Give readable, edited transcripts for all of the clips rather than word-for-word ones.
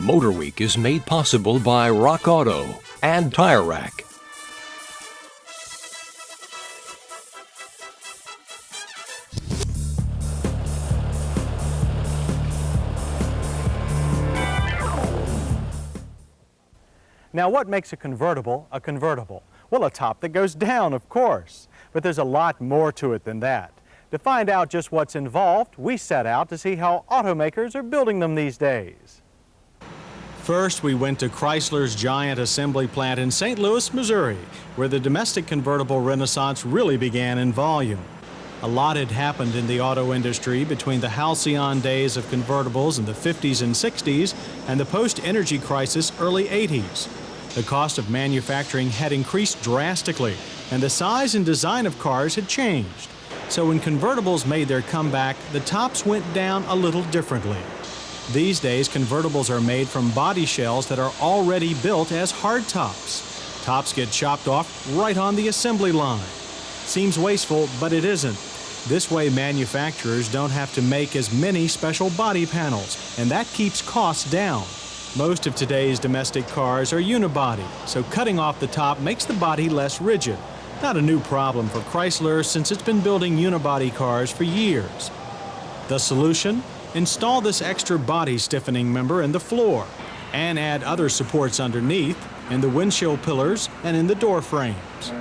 MotorWeek is made possible by Rock Auto and Tire Rack. Now, what makes a convertible a convertible? Well, a top that goes down, of course. But there's a lot more to it than that. To find out just what's involved, we set out to see how automakers are building them these days. First, we went to Chrysler's giant assembly plant in St. Louis, Missouri, where the domestic convertible renaissance really began in volume. A lot had happened in the auto industry between the halcyon days of convertibles in the 50s and 60s and the post-energy crisis early 80s. The cost of manufacturing had increased drastically, and the size and design of cars had changed. So when convertibles made their comeback, the tops went down a little differently. These days, convertibles are made from body shells that are already built as hard tops. Tops get chopped off right on the assembly line. Seems wasteful, but it isn't. This way, manufacturers don't have to make as many special body panels, and that keeps costs down. Most of today's domestic cars are unibody, so cutting off the top makes the body less rigid. Not a new problem for Chrysler since it's been building unibody cars for years. The solution? Install this extra body stiffening member in the floor and add other supports underneath, in the windshield pillars and in the door frames.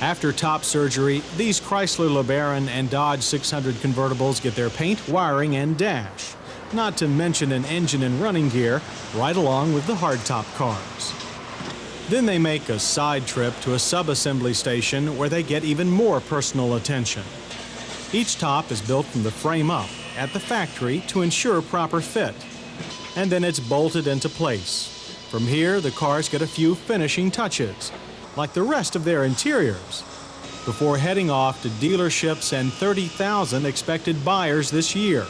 After top surgery, these Chrysler LeBaron and Dodge 600 convertibles get their paint, wiring, and dash. Not to mention an engine and running gear, right along with the hardtop cars. Then they make a side trip to a sub-assembly station where they get even more personal attention. Each top is built from the frame up at the factory to ensure proper fit. And then it's bolted into place. From here, the cars get a few finishing touches, like the rest of their interiors, before heading off to dealerships and 30,000 expected buyers this year.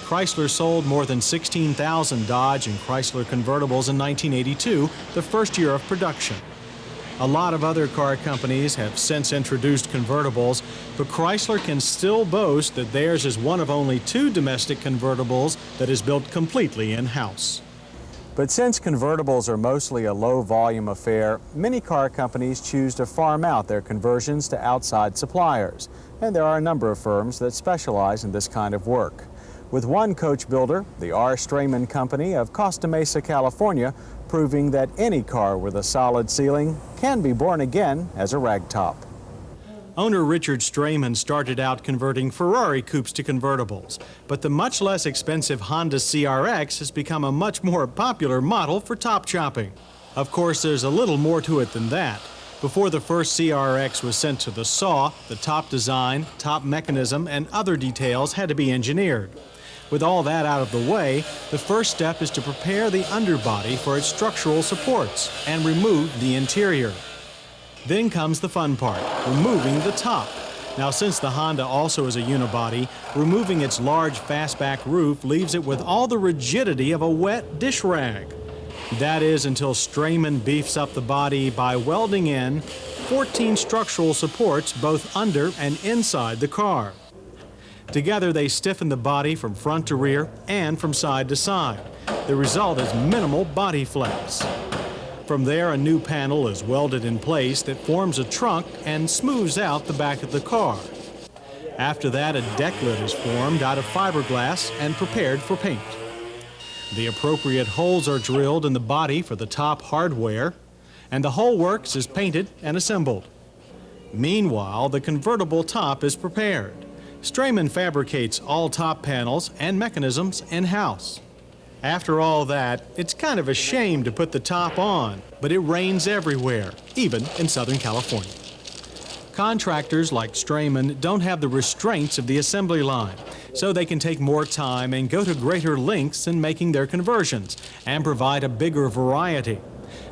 Chrysler sold more than 16,000 Dodge and Chrysler convertibles in 1982, the first year of production. A lot of other car companies have since introduced convertibles, but Chrysler can still boast that theirs is one of only 2 domestic convertibles that is built completely in-house. But since convertibles are mostly a low-volume affair, many car companies choose to farm out their conversions to outside suppliers, and there are a number of firms that specialize in this kind of work. With one coach builder, the Straman Company of Costa Mesa, California, proving that any car with a solid ceiling can be born again as a ragtop. Owner Richard Straman started out converting Ferrari coupes to convertibles, but the much less expensive Honda CRX has become a much more popular model for top chopping. Of course, there's a little more to it than that. Before the first CRX was sent to the saw, the top design, top mechanism, and other details had to be engineered. With all that out of the way, the first step is to prepare the underbody for its structural supports and remove the interior. Then comes the fun part, removing the top. Now, since the Honda also is a unibody, removing its large fastback roof leaves it with all the rigidity of a wet dish rag. That is until Straman beefs up the body by welding in 14 structural supports both under and inside the car. Together, they stiffen the body from front to rear and from side to side. The result is minimal body flex. From there, a new panel is welded in place that forms a trunk and smooths out the back of the car. After that, a deck lid is formed out of fiberglass and prepared for paint. The appropriate holes are drilled in the body for the top hardware, and the whole works is painted and assembled. Meanwhile, the convertible top is prepared. Straman fabricates all top panels and mechanisms in-house. After all that, it's kind of a shame to put the top on, but it rains everywhere, even in Southern California. Contractors like Straman don't have the restraints of the assembly line, so they can take more time and go to greater lengths in making their conversions and provide a bigger variety.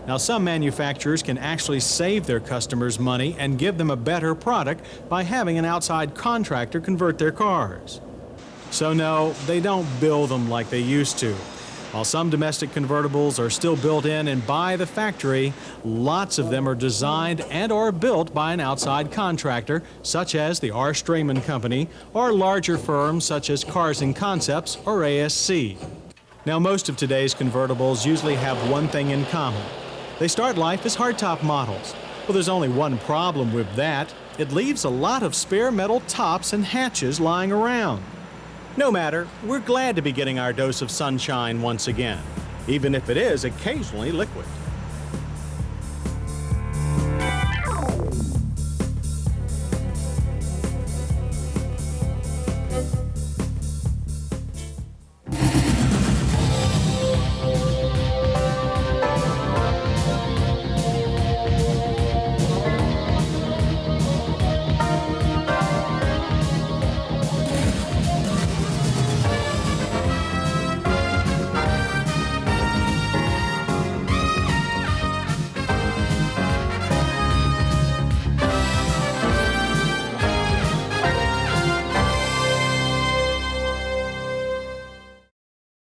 Now, some manufacturers can actually save their customers money and give them a better product by having an outside contractor convert their cars. So no, they don't build them like they used to. While some domestic convertibles are still built in and by the factory, lots of them are designed and are built by an outside contractor, such as the Straman Company, or larger firms such as Cars and Concepts or ASC. Now, most of today's convertibles usually have one thing in common. They start life as hardtop models. Well, there's only one problem with that. It leaves a lot of spare metal tops and hatches lying around. No matter, we're glad to be getting our dose of sunshine once again, even if it is occasionally liquid.